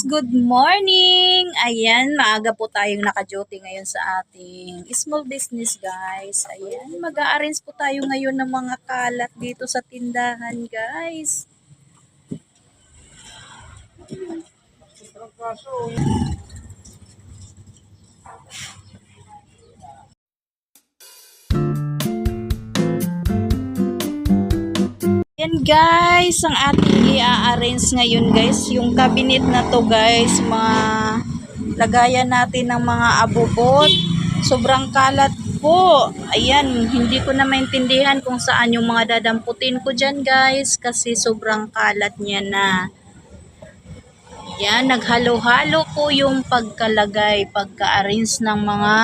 good morning! Ayan, maaga po tayong naka-duty ngayon sa ating small business guys. Ayan, mag-a-arrange po tayo ngayon ng mga kalat dito sa tindahan guys. Yan guys, ang ating i-arrange ngayon guys, yung cabinet na to guys, mga lagayan natin ng mga abubot. Sobrang kalat po. Ayan, hindi ko na maintindihan kung saan yung mga dadamputin ko dyan guys, kasi sobrang kalat niya na. Yan, naghalo-halo po yung pagkalagay, pagka-arrange ng mga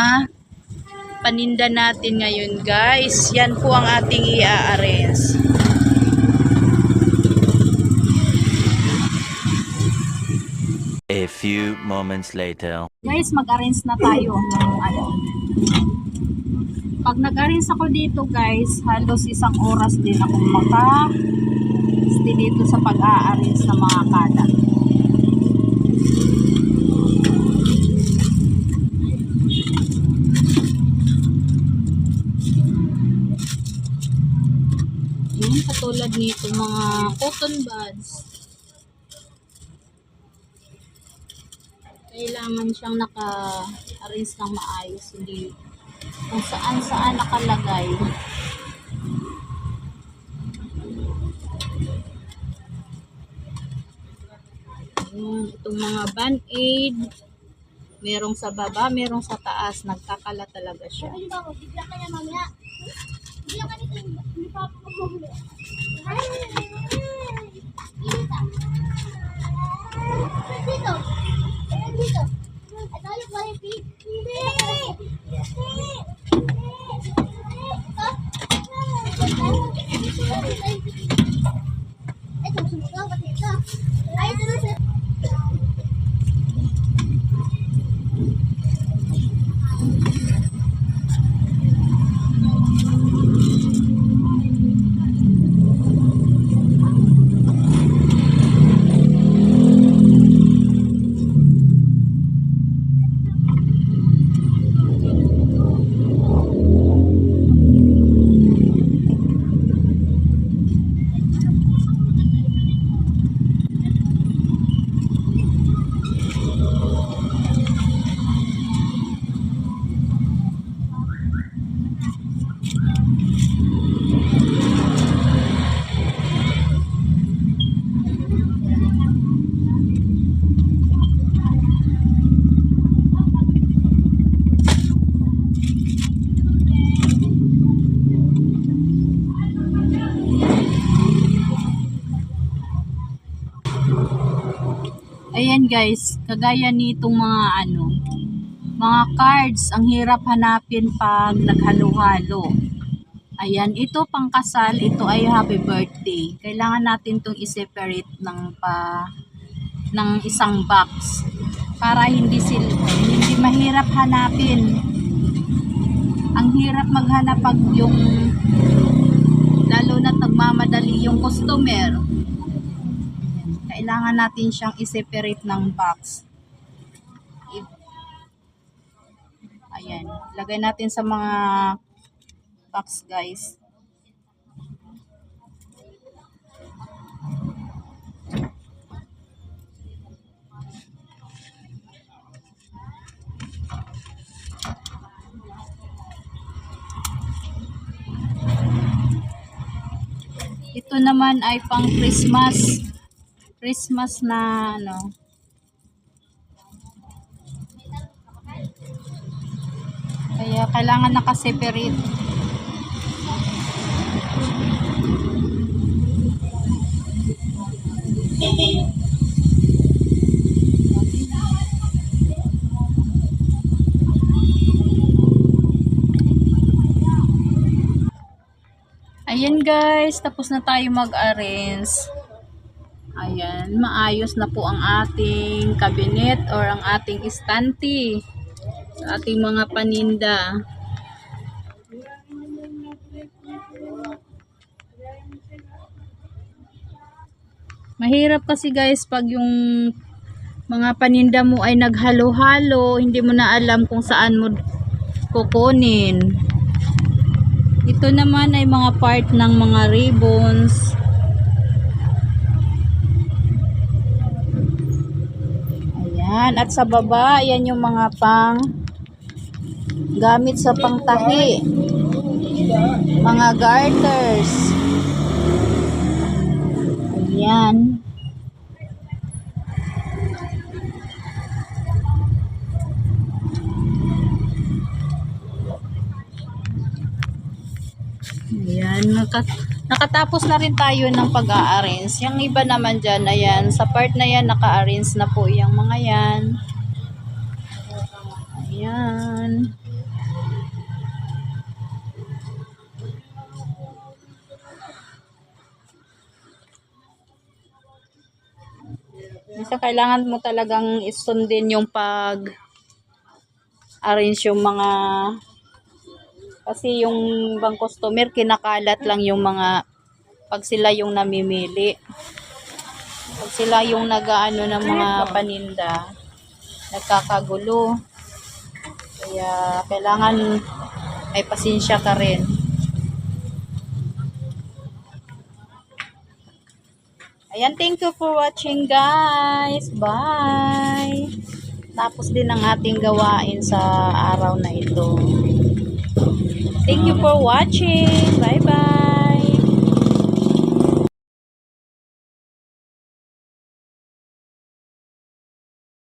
paninda natin ngayon guys. Yan po ang ating i-arrange. A few moments later. Guys, mag-arrange na tayo ng ano. Pag nag-arrange ako dito guys, halos isang oras din ako maka-stay dito sa pag-a-arrange ng mga kalat. Yung katulad nito, mga cotton buds. Kailangan siyang naka-arrange ng maayos, hindi kung saan nakalagay. Itong mga band-aid, merong sa baba, merong sa taas, nagkakala talaga siya. Ayan guys, kagaya nitong mga cards, ang hirap hanapin pag naghalo-halo. Ayan, ito pang kasal, ito ay happy birthday. Kailangan natin itong i-separate ng isang box para hindi mahirap hanapin. Ang hirap maghanap pag lalo na nagmamadali yung customer. Kailangan natin siyang i-separate ng box. Ayan, lagay natin sa mga box guys. Ito naman ay pang Christmas na kaya kailangan naka-separate. Ayan guys, tapos na tayo mag-arrange. Ayan, maayos na po ang ating cabinet or ang ating estante sa ating mga paninda. Mahirap kasi guys pag yung mga paninda mo ay naghalo-halo, hindi mo na alam kung saan mo kukunin. Ito naman ay mga part ng mga ribbons. Ayan, at sa baba, ayan yung mga pang gamit sa pangtahi. Mga garters. Ayan. Ayan, nakatapos na rin tayo ng pag-a-arrange. Yung iba naman dyan, ayan, sa part na yan, naka-arrange na po yung mga yan. Ayan. Minsan kailangan mo talagang isundin yung pag-arrange yung mga, kasi yung bang customer, kinakalat lang yung mga, pag sila yung namimili. Pag sila yung nag-aano ng mga paninda, nagkakagulo. Kaya kailangan may pasensya ka rin. Ayan, thank you for watching guys. Bye! Tapos din ang ating gawain sa araw na ito. Thank you for watching. Bye-bye!